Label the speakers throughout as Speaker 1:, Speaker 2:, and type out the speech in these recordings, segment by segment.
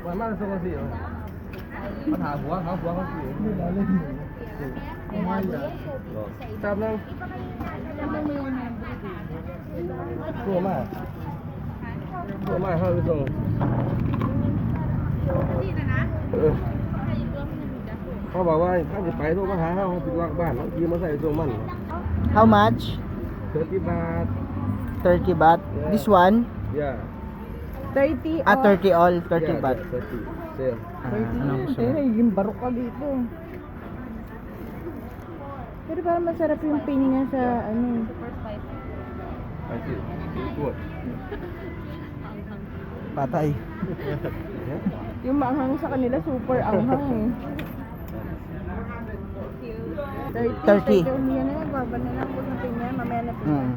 Speaker 1: มันมาส่งกันสิปัญหาหัวเขาสิแป๊บนึงตัวมาเขาไปส่งเขาบอกว่าถ้าจะไปโทรมาหาเขาติดล็อกบ้านเขาขี่มาใส่ส่งมัน
Speaker 2: How much?
Speaker 1: 30 baht
Speaker 2: 30 baht. This one?
Speaker 1: yeah
Speaker 3: 30
Speaker 2: Ah, 30 all. 30
Speaker 1: yeah,
Speaker 2: baht.
Speaker 1: 30 sale
Speaker 2: Anong gusto mo?
Speaker 3: Yung barok ka dito. Pero parang masarap yung pain niya sa ano.
Speaker 1: I see good
Speaker 2: Patay.
Speaker 3: Yung maanghang sa kanila super anghang eh.
Speaker 2: 30.
Speaker 3: Umiyan na yan, baba na lang po sa pinya, mamaya na pinya.
Speaker 2: Hmm.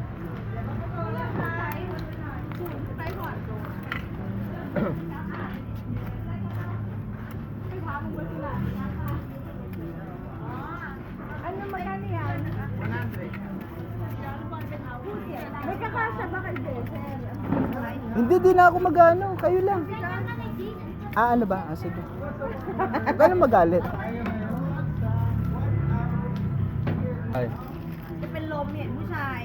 Speaker 3: Ano magkano yan? 100. May kakasa ba kayo, sir?
Speaker 2: Hindi din ako magano. Kayo lang. Ah, ano ba? Ah, sige. Gano'n magalit?
Speaker 1: ใช่
Speaker 4: จะเป็นลมเห็นผู้ชาย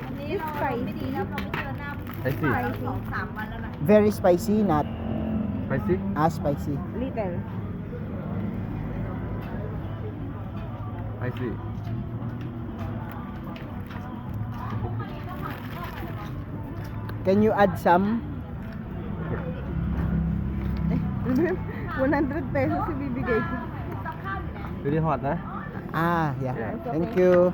Speaker 4: วันนี้เราไม่ดีแล้วเราไม่เจอหน้า
Speaker 1: ไอ้สิ
Speaker 4: สองสามวันแล้วนะ
Speaker 2: Very spicy, not
Speaker 1: ไปสิ
Speaker 2: as spicy.
Speaker 3: Little.
Speaker 1: ไปสิ
Speaker 2: Can you add some?
Speaker 3: 100 pesos ibibigay ko.
Speaker 1: ดูดีฮอตนะ
Speaker 2: Ah, yeah.
Speaker 1: Yeah.
Speaker 2: Thank you.